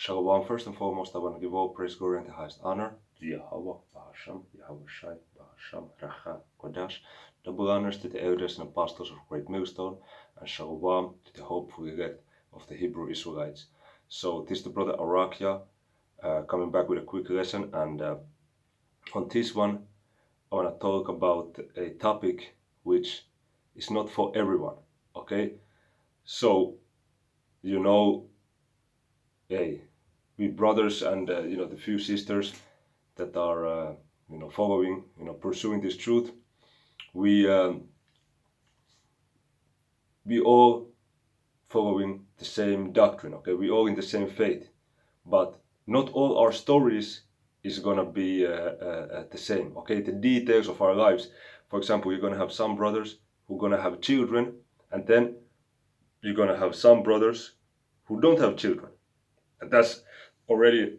Shalom. First and foremost, I want to give all praise, glory, and the highest honor to Yahweh, Bahasham, Yahweh Shai, Bahasham, Racha, Kodash. Double honors to the elders and apostles of Great Millstone, and Shalom to the hopeful elect of the Hebrew Israelites. So, this is the brother Arakia coming back with a quick lesson, and on this one, I want to talk about a topic which is not for everyone. Okay, so hey, we brothers and the few sisters that are following, pursuing this truth, we all following the same doctrine. Okay, we all in the same faith, but not all our stories is gonna be the same. Okay, the details of our lives. For example, you're gonna have some brothers who are gonna have children, and then you're gonna have some brothers who don't have children. And that's already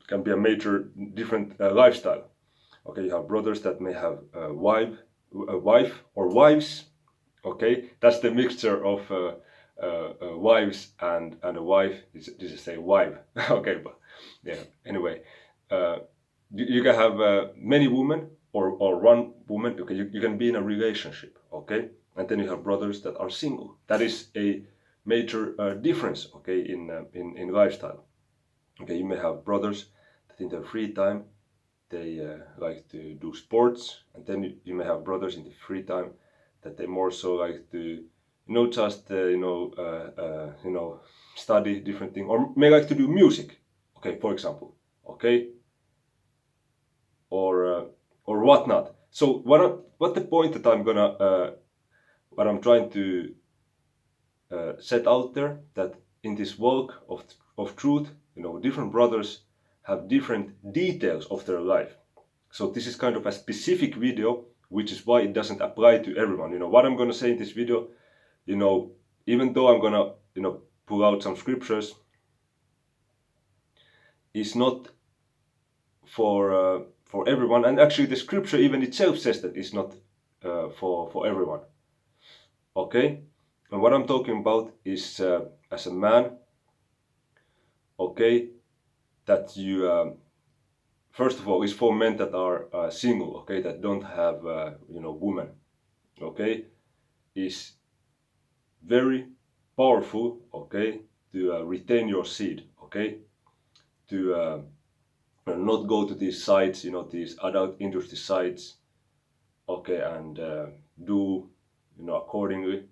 can be a major different lifestyle. Okay, you have brothers that may have a wife or wives. Okay, that's the mixture of wives and a wife. This is a wife. Okay, but yeah. Anyway, you can have many women or one woman. Okay, you can be in a relationship. Okay, and then you have brothers that are single. That is a major difference. Okay, in lifestyle. Okay, you may have brothers that in their free time they like to do sports, and then you may have brothers in the free time that they more so like to just study different things, or may like to do music. Okay, for example. Okay, or whatnot. So what the point that what I'm trying to set out there, that in this walk of truth, different brothers have different details of their life. So this is kind of a specific video, which is why it doesn't apply to everyone. What I'm going to say in this video, even though I'm going to pull out some scriptures, is not for everyone. And actually the scripture even itself says that it's not for everyone. Okay? And what I'm talking about is as a man, okay, that you first of all is for men that are single, okay, that don't have women, okay, is very powerful, okay, to retain your seed, okay, to not go to these sites, these adult industry sites, okay, and do accordingly,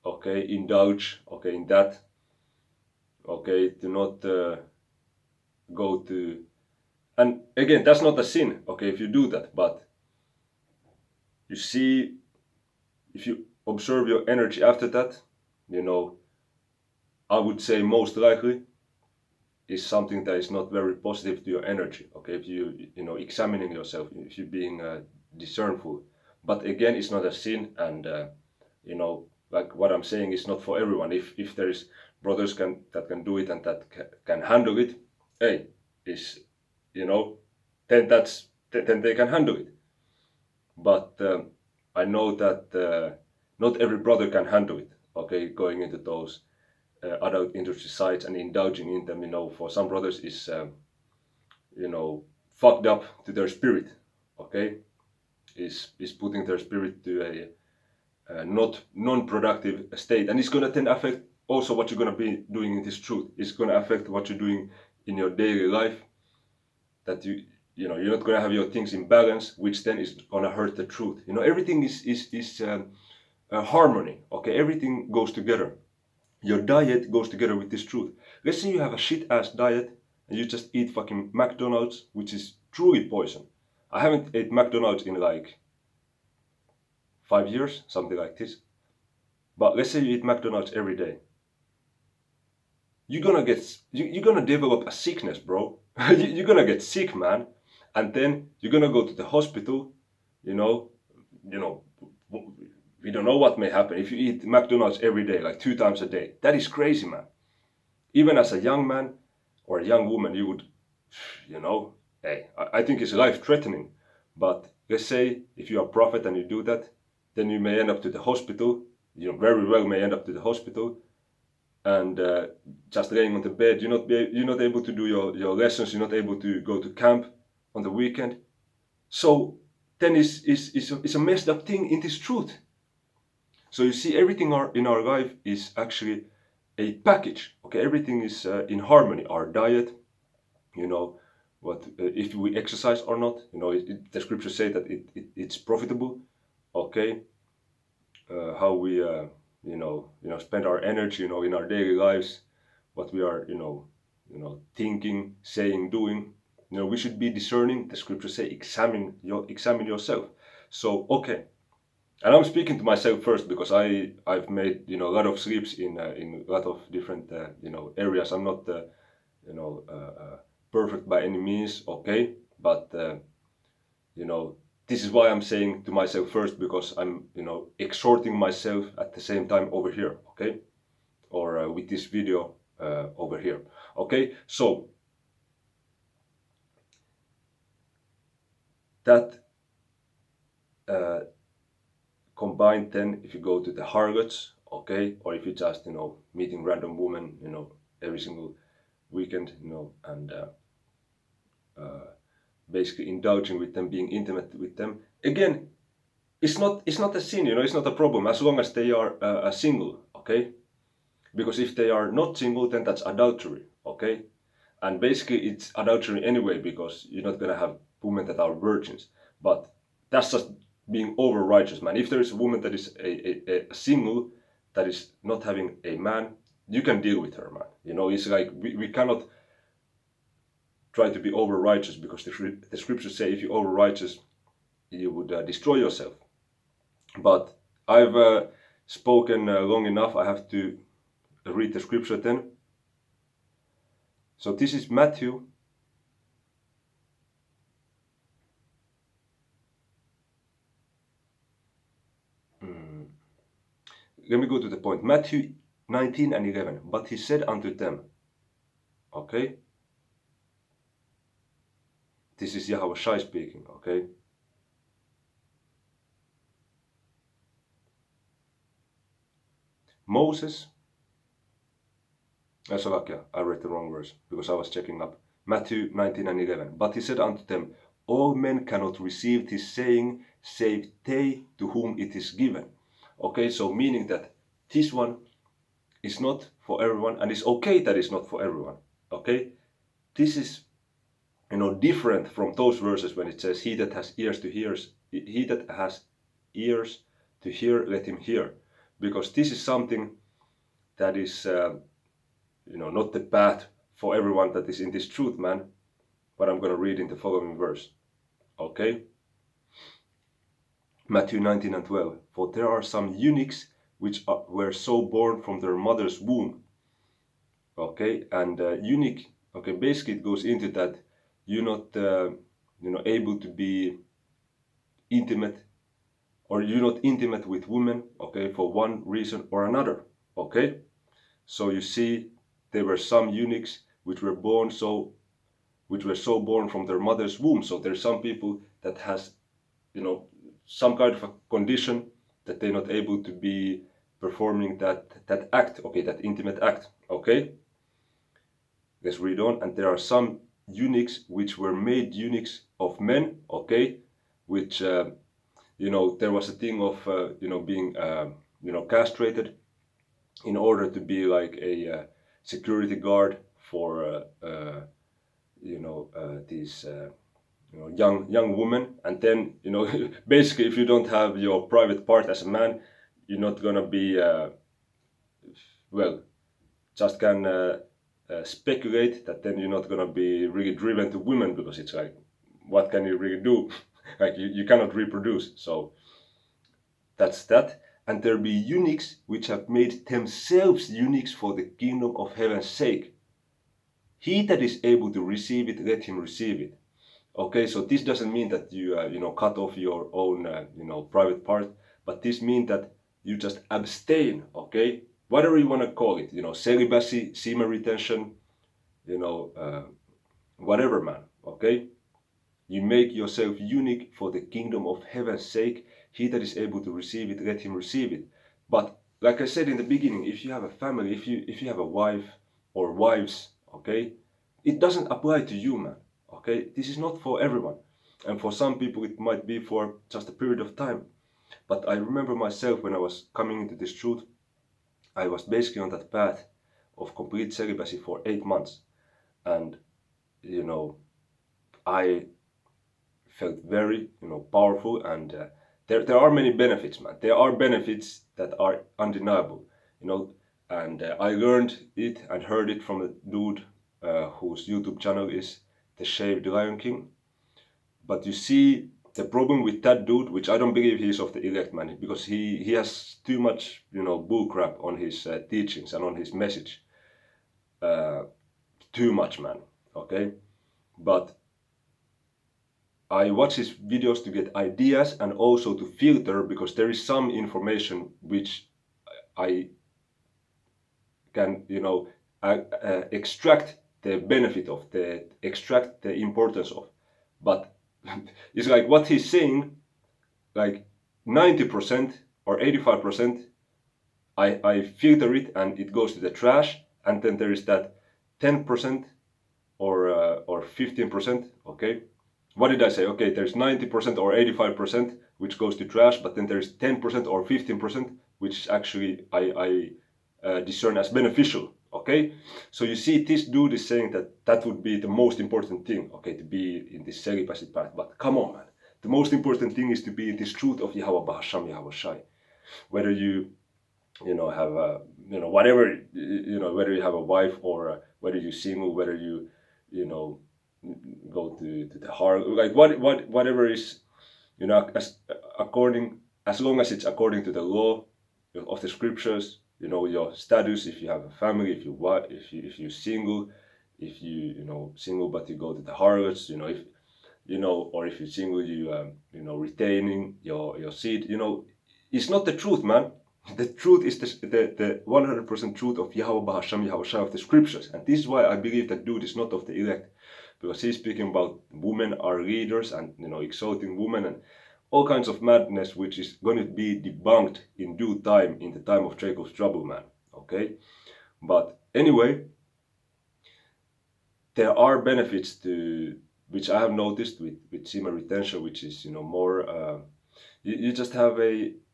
okay, indulge, okay, in that, okay, to not go to, and again, that's not a sin, okay, if you do that, but you see, if you observe your energy after that, I would say most likely is something that is not very positive to your energy, okay, if you examining yourself, if you're being discernful. But again, it's not a sin, and like what I'm saying is not for everyone. If there is brothers that can do it and that can handle it, hey, is then then they can handle it. But I know that not every brother can handle it, okay, going into those adult industry sites and indulging in them. For some brothers is fucked up to their spirit, okay, is putting their spirit to a not non-productive state, and it's going to then affect also what you're going to be doing in this truth. It's going to affect what you're doing in your daily life, that you're not going to have your things in balance, which then is going to hurt the truth. Everything is harmony, okay, everything goes together. Your diet goes together with this truth. Let's say you have a shit ass diet and you just eat fucking McDonald's, which is truly poison. I haven't ate McDonald's in like 5 years, something like this. But let's say you eat McDonald's every day. You're gonna develop a sickness, bro. You're gonna get sick, man. And then you're gonna go to the hospital, we don't know what may happen if you eat McDonald's every day, like 2 times a day. That is crazy, man. Even as a young man or a young woman, you would, hey, I think it's life-threatening. But let's say if you're a prophet and you do that, then you may end up to the hospital. You very well may end up to the hospital. and just laying on the bed. You're not able to do your lessons. You're not able to go to camp on the weekend. So then is a messed up thing in this truth. So you see, everything in our life is actually a package. Okay, everything is in harmony. Our diet, you know, what if we exercise or not. The scriptures say that it's profitable. Okay, how we spend our energy, in our daily lives, what we are, thinking, saying, doing. We should be discerning. The scriptures say, examine yourself. So okay, and I'm speaking to myself first, because I've made a lot of sleeps in a lot of different areas. I'm not you know perfect by any means, okay, but this is why I'm saying to myself first, because I'm exhorting myself at the same time over here, okay, or with this video over here, okay. So that uh, combined, then if you go to the harlots, okay, or if you just meeting random women every single weekend, and basically indulging with them, being intimate with them, again, it's not a sin, it's not a problem, as long as they are single, okay. Because if they are not single, then that's adultery, okay. And basically it's adultery anyway, because you're not gonna have women that are virgins. But that's just being over righteous, man. If there is a woman that is a single, that is not having a man, you can deal with her, man. It's like we cannot try to be over righteous, because the scriptures say if you're over righteous, you would destroy yourself. But I've spoken long enough. I have to read the scripture then. So this is Matthew. Let me go to the point. Matthew 19 and 11. But he said unto them, okay, this is Yahweh Shai speaking, okay. Moses, I read the wrong verse because I was checking up. Matthew 19 and 11. But he said unto them, all men cannot receive this saying, save they to whom it is given. Okay, so meaning that this one is not for everyone, and it's okay that it's not for everyone. Okay, this is different from those verses when it says, he that has ears to hear, let him hear. Because this is something that is not the path for everyone that is in this truth, man. But I'm going to read in the following verse, okay. Matthew 19 and 12. For there are some eunuchs which were so born from their mother's womb. Okay, and eunuch, okay, basically it goes into that you're not able to be intimate, or you're not intimate with women, okay, for one reason or another, okay. So you see, there were some eunuchs which were so born from their mother's womb. So there's some people that has some kind of a condition that they're not able to be performing that act, okay, that intimate act, okay. Let's read on. And there are some eunuchs which were made eunuchs of men, okay, which there was a thing of being castrated in order to be like a security guard for these young women. And then basically, if you don't have your private part as a man, you're not gonna be well, just can speculate that then you're not gonna be really driven to women, because it's like, what can you really do? Like you cannot reproduce. So that's that. And there be eunuchs which have made themselves eunuchs for the kingdom of heaven's sake. He that is able to receive it, let him receive it. Okay, so this doesn't mean that you cut off your own private part, but this means that you just abstain. Okay, whatever you want to call it, celibacy, semen retention, whatever, man. Okay, you make yourself unique for the kingdom of heaven's sake. He that is able to receive it, let him receive it. But like I said in the beginning, if you have a family, if you have a wife or wives, okay, it doesn't apply to you, man. Okay, this is not for everyone, and for some people it might be for just a period of time. But I remember myself when I was coming into this truth, I was basically on that path of complete celibacy for 8 months, and you know, I felt very powerful, and there are many benefits, man. There are benefits that are undeniable, you know, and I learned it and heard it from a dude whose YouTube channel is The Shaved Lion King. But you see, the problem with that dude, which I don't believe he's of the elect, man, because he has too much bullcrap on his teachings and on his message, too much, man. Okay, but I watch his videos to get ideas and also to filter, because there is some information which I can, extract the benefit of, extract the importance of. But it's like what he's saying, like 90% or 85%, I filter it and it goes to the trash, and then there is that 10% or 15%, okay? What did I say? Okay, there's 90% or 85% which goes to trash, but then there's 10% or 15% which actually I discern as beneficial. Okay, so you see, this dude is saying that that would be the most important thing, okay, to be in this celibacy path. But come on, man, the most important thing is to be in this truth of Yahweh Bahasham Yahweh Shai. Whether you have a whatever, whether you have a wife or whether you're single, whether you know go to the heart, like whatever is, as long as it's according to the law of the scriptures, your status, if you have a family, if you're single, if single but you go to the harlots, if or if you're single, retaining your seed, it's not the truth, man. The truth is the 100% truth of Yahweh Bahasham Yahweh Shai of the scriptures. And this is why I believe that dude is not of the elect, because he's speaking about women are leaders and exalting women and all kinds of madness, which is going to be debunked in due time, in the time of Jacob's trouble, man. Okay, but anyway, there are benefits to which I have noticed with semen retention, which is more. You just have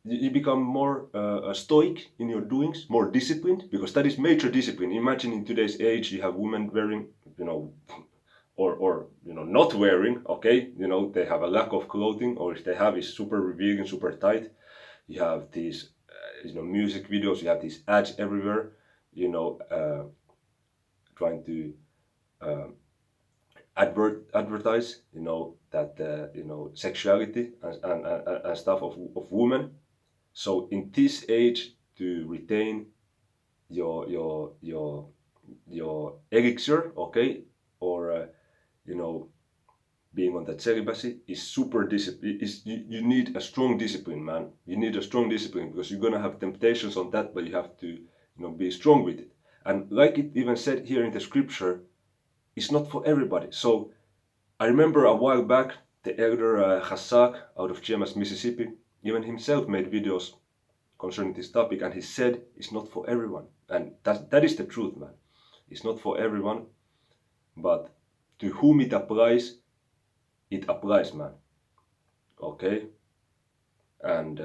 you become more stoic in your doings, more disciplined, because that is major discipline. Imagine in today's age you have women wearing, or not wearing, okay, they have a lack of clothing, or if they have, is super revealing, super tight. You have these music videos, you have these ads everywhere, trying to advertise that sexuality and stuff of women. So in this age, to retain your elixir, okay, or being on that celibacy is super discipline. You need a strong discipline, man. You need a strong discipline, because you're gonna have temptations on that, but you have to be strong with it. And like it even said here in the scripture, it's not for everybody. So I remember a while back, the elder Chazak out of GMS, Mississippi, even himself made videos concerning this topic, and he said it's not for everyone. And that is the truth, man. It's not for everyone, but to whom it applies, man. Okay? And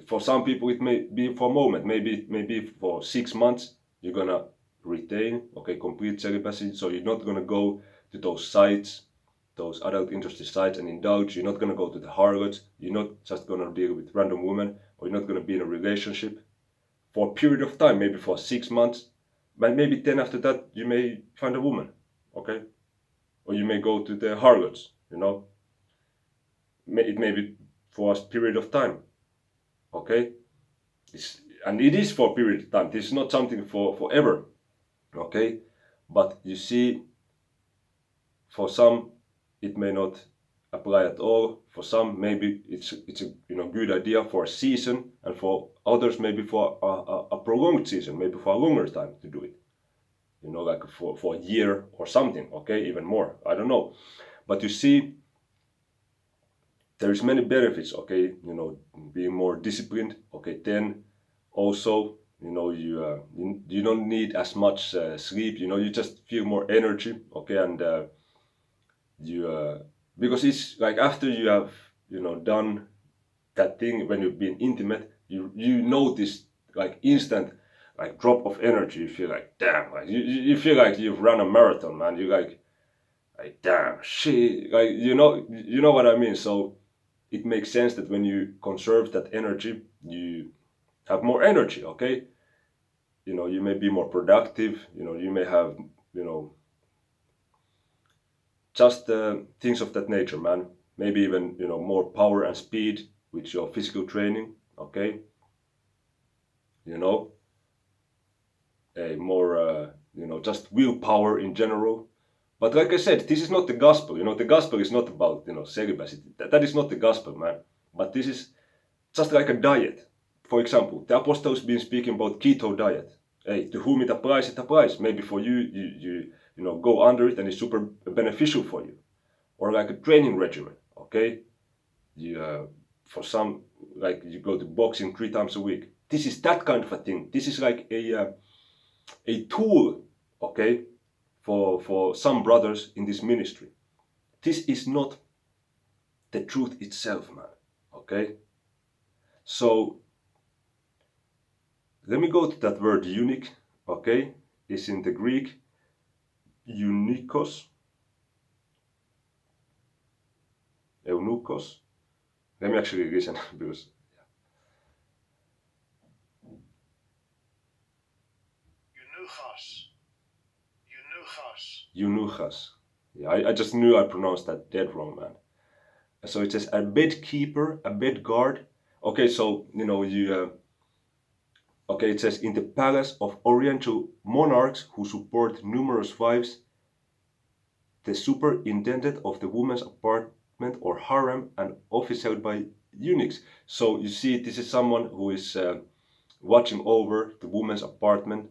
for some people it may be for a moment, maybe for 6 months you're gonna retain, okay, complete celibacy. So you're not gonna go to those sites, those adult interested sites, and indulge. You're not gonna go to the harlots. You're not just gonna deal with random women, or you're not gonna be in a relationship for a period of time, maybe for 6 months, but maybe then after that you may find a woman, okay, or you may go to the harlots. It may be for a period of time, okay. And it is for a period of time. This is not something for forever, okay. But you see, for some it may not apply at all. For some maybe it's a good idea for a season, and for others maybe for a prolonged season, maybe for a longer time to do it, like for a year or something, okay, even more, I don't know. But you see, there's many benefits, okay, being more disciplined, okay. Then also, you don't need as much sleep, you just feel more energy, okay. And you because it's like after you have done that thing, when you've been intimate, you notice like instant like drop of energy. You feel like damn, like you feel like you've run a marathon, man. You like damn shit, like you know what I mean. So it makes sense that when you conserve that energy, you have more energy, okay. You may be more productive, you may have you know just things of that nature, man. Maybe even more power and speed with your physical training, okay. you know a more just willpower in general. But like I said, this is not the gospel. The gospel is not about celibacy. That is not the gospel, man. But this is just like a diet. For example, the apostles been speaking about keto diet. Hey, to whom it applies, it applies. Maybe for you, you go under it and it's super beneficial for you. Or like a training regimen, okay? You for some, like you go to boxing 3 times a week. This is that kind of a thing. This is like a tool, okay, for some brothers in this ministry. This is not the truth itself, man. Okay? So let me go to that word eunuch, okay? It's in the Greek eunuchos, eunuchos. Let me actually listen because Eunuchos. Eunuchos. eunuchas. Yeah, I just knew I pronounced that dead wrong, man. So it says a bed keeper, a bed guard. Okay, so okay, it says in the palace of Oriental monarchs who support numerous wives, the superintendent of the woman's apartment or harem, and office held by eunuchs. So you see, this is someone who is watching over the woman's apartment,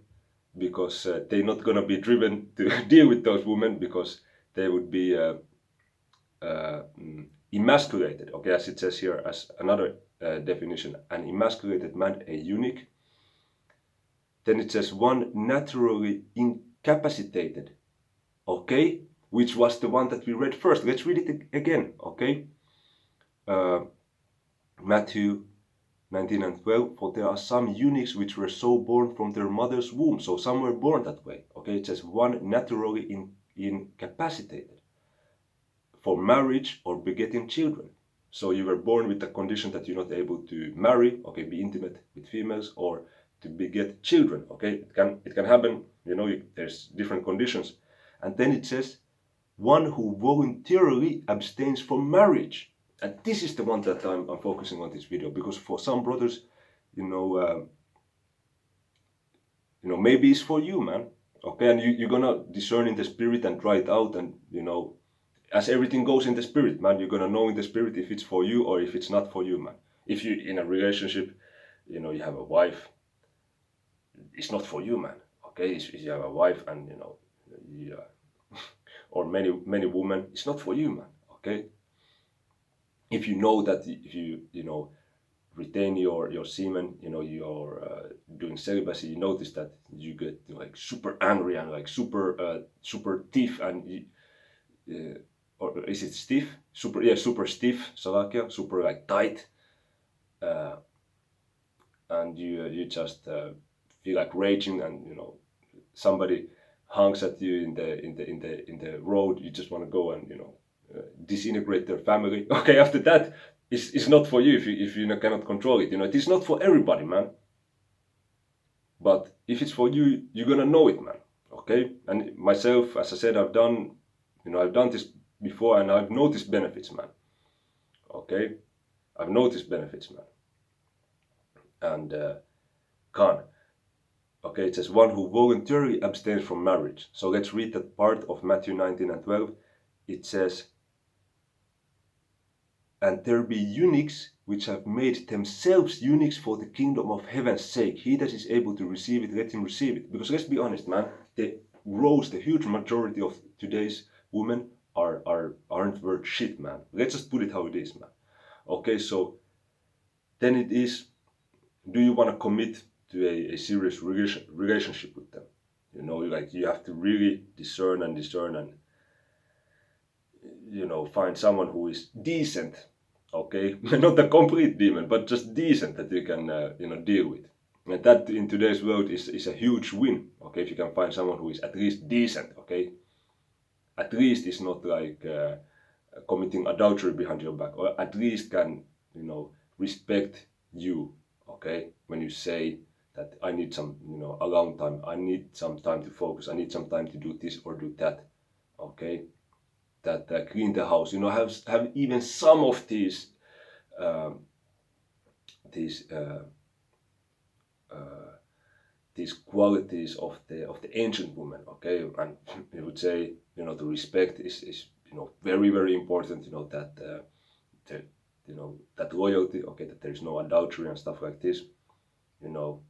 because they're not gonna be driven to deal with those women, because they would be emasculated. Okay, as it says here, as another definition, an emasculated man, a eunuch. Then it says one naturally incapacitated, okay, which was the one that we read first. Let's read it again, okay. uh, Matthew 19 and 12, for there are some eunuchs which were so born from their mother's womb. So some were born that way, okay. It says one naturally incapacitated for marriage or begetting children. So you were born with the condition that you're not able to marry, okay, be intimate with females, or to beget children, okay. It can happen, there's different conditions. And then it says one who voluntarily abstains from marriage. And this is the one that I'm focusing on this video, because for some brothers, maybe it's for you, man. Okay, and you're gonna discern in the spirit and try it out, and as everything goes in the spirit, man, you're gonna know in the spirit if it's for you or if it's not for you, man. If you in a relationship, you have a wife, it's not for you, man. Okay, if you have a wife and you, or many women, it's not for you, man. Okay, if you know that if you retain your semen, you're doing celibacy, you notice that you get like super angry and like super stiff, and or is it stiff? Super stiff, Salakia, super like tight, uh, and you just feel like raging, and somebody honks at you in the road, you just want to go and disintegrate their family. Okay, after that, it's not for you if you cannot control it. It is not for everybody, man. But if it's for you, you're gonna know it, man. Okay, and myself, as I said, I've done this before, and I've noticed benefits, man. Okay, I've noticed benefits, man. And Khan. Okay, it says one who voluntarily abstains from marriage. So let's read that part of Matthew 19 and 12. It says, and there be eunuchs which have made themselves eunuchs for the kingdom of heaven's sake. He that is able to receive it, let him receive it. Because let's be honest, man, the huge majority of today's women aren't worth shit, man. Let's just put it how it is, man. Okay, so then it is, do you want to commit to a serious relationship with them? You know, like you have to really discern and find someone who is decent. Okay, not a complete demon, but just decent that you can deal with. And that in today's world is a huge win. Okay, if you can find someone who is at least decent. Okay, at least is not like committing adultery behind your back, or at least can respect you. Okay, when you say that I need some alone time, I need some time to focus, I need some time to do this or do that. Okay, that clean the house, have even some of um, these uh, these qualities of the ancient woman. Okay, and we would say the respect is very very important. That the, that loyalty. Okay, that there is no adultery and stuff like this. You know,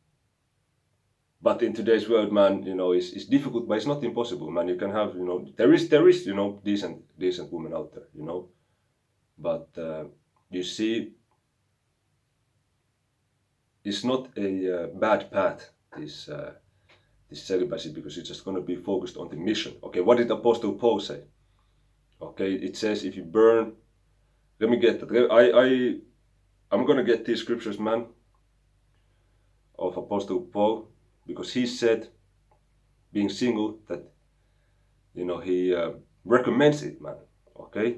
but in today's world, man, it's difficult, but it's not impossible, man. You can have there is decent women out there. But you see, it's not a bad path. This celibacy, because it's just going to be focused on the mission. Okay, what did Apostle Paul say? Okay, it says if you burn. Let me get that. I'm going to get these scriptures, man, of Apostle Paul, because he said, being single, that he recommends it, man. Okay.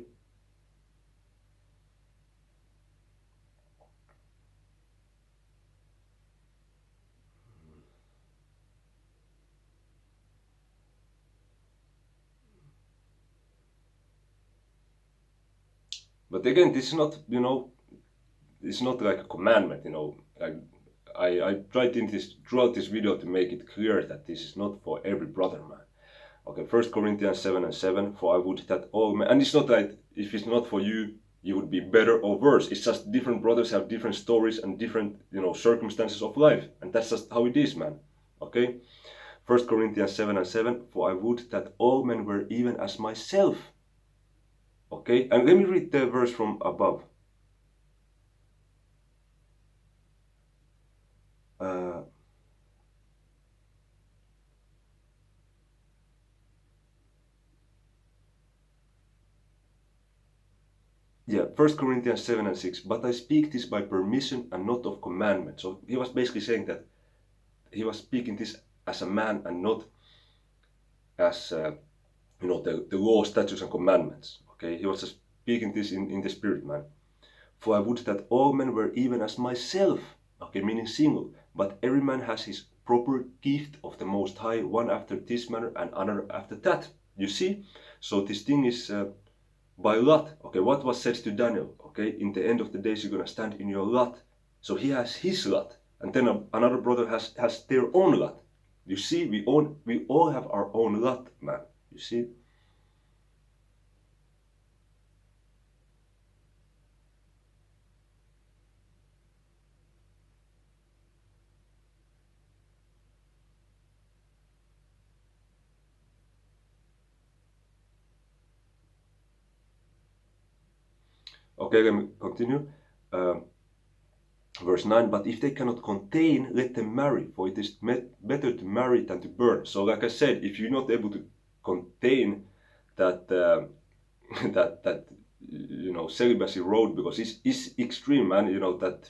But again, this is not, it's not like a commandment, I tried throughout this video to make it clear that this is not for every brother, man. Okay, 1 Corinthians 7:7, for I would that all men, and it's not like if it's not for you, you would be better or worse. It's just different brothers have different stories and different, circumstances of life. And that's just how it is, man. Okay? 1 Corinthians 7:7, for I would that all men were even as myself. Okay? And let me read the verse from above. Yeah, 1 Corinthians 7:6. But I speak this by permission and not of commandment. So he was basically saying that he was speaking this as a man and not as the law, statutes, and commandments. Okay, he was just speaking this in the spirit, man. For I would that all men were even as myself. Okay, meaning single. But every man has his proper gift of the Most High, one after this manner and another after that. You see? So this thing is by lot. Okay, what was said to Daniel? Okay, in the end of the days you're gonna stand in your lot. So he has his lot, and then another brother has their own lot. You see, we all have our own lot, man. You see? Okay, let me continue. Verse 9, but if they cannot contain, let them marry, for it is better to marry than to burn. So like I said, if you're not able to contain that that celibacy road, because it's extreme, man, that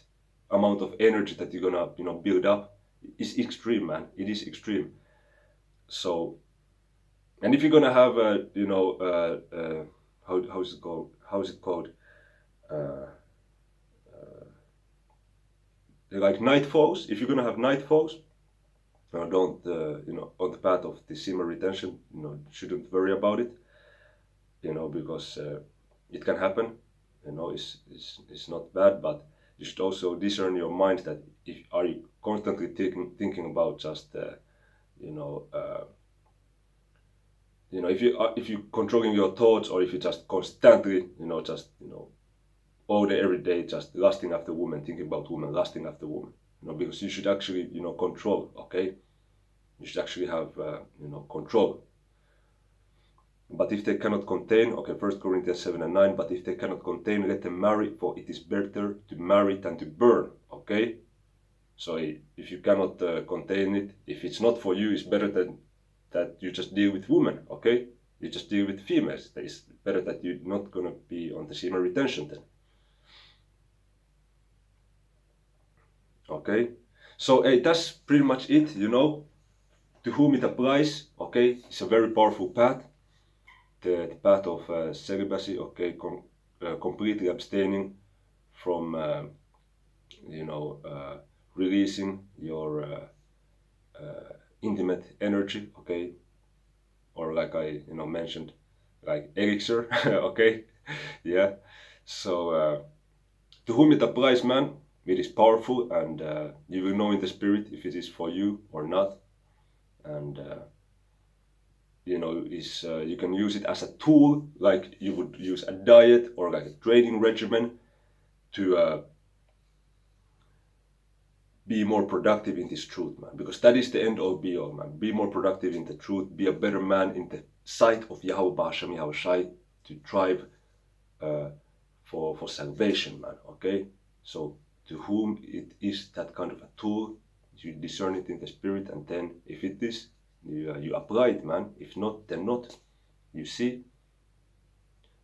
amount of energy that you're gonna build up is extreme, man. It is extreme. So, and if you're gonna have a how's it called uh, like night falls, if you're gonna have night falls, don't on the path of the semen retention, shouldn't worry about it, because it can happen. It's not bad, but you should also discern your mind that if are you constantly thinking about just if you controlling your thoughts, or if you just constantly just all day every day just lusting after women, thinking about women, lusting after women, because you should actually control. Okay, you should actually have control. But if they cannot contain, okay, 1 Corinthians 7 and 9, but if they cannot contain, let them marry, for it is better to marry than to burn, okay? So if you cannot contain it, if it's not for you, it's better than that you just deal with women, okay? You just deal with females. It's better that you're not gonna be on the semen retention then. Okay? So that's pretty much it, you know. To whom it applies, okay, it's a very powerful path. The path of celibacy, okay, completely abstaining from, you know, releasing your intimate energy, okay, or like I, you know, mentioned, like elixir, okay, yeah. So to whom it applies, man, it is powerful, and you will know in the spirit if it is for you or not, and you know, is you can use it as a tool, like you would use a diet or like a training regimen to be more productive in this truth, man, because that is the end all be all, man. Be more productive in the truth, be a better man in the sight of Yahweh Ba'Hashem Yahweh Shai, to thrive for salvation, man, okay? So to whom it is that kind of a tool, you discern it in the spirit, and then if it is, you apply it, man. If not, then not, you see?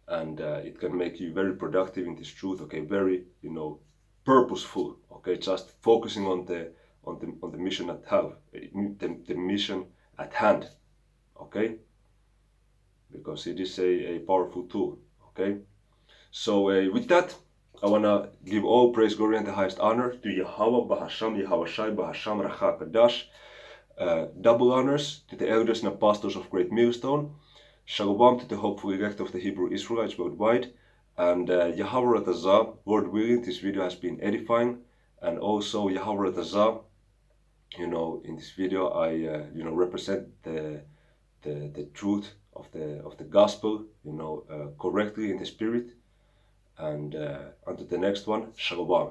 And it can make you very productive in this truth, okay? Very, you know, purposeful, okay? Just focusing on the mission at hand, the mission at hand, okay? Because it is a powerful tool, okay? So with that, I wanna give all praise, glory, and the highest honor to Yahweh Ba'Hashem, Yahweh Shai Ba'Hashem Racha Kadash. Double honors to the elders and apostles of Great Millstone. Shalom to the hopeful elect of the Hebrew Israelites worldwide. And Yahweh Ratazah, Lord willing, this video has been edifying. And also Yahweh Ratazah, you know, in this video I you know, represent the truth of the gospel, you know, correctly in the spirit. And unto the next one, Shalom.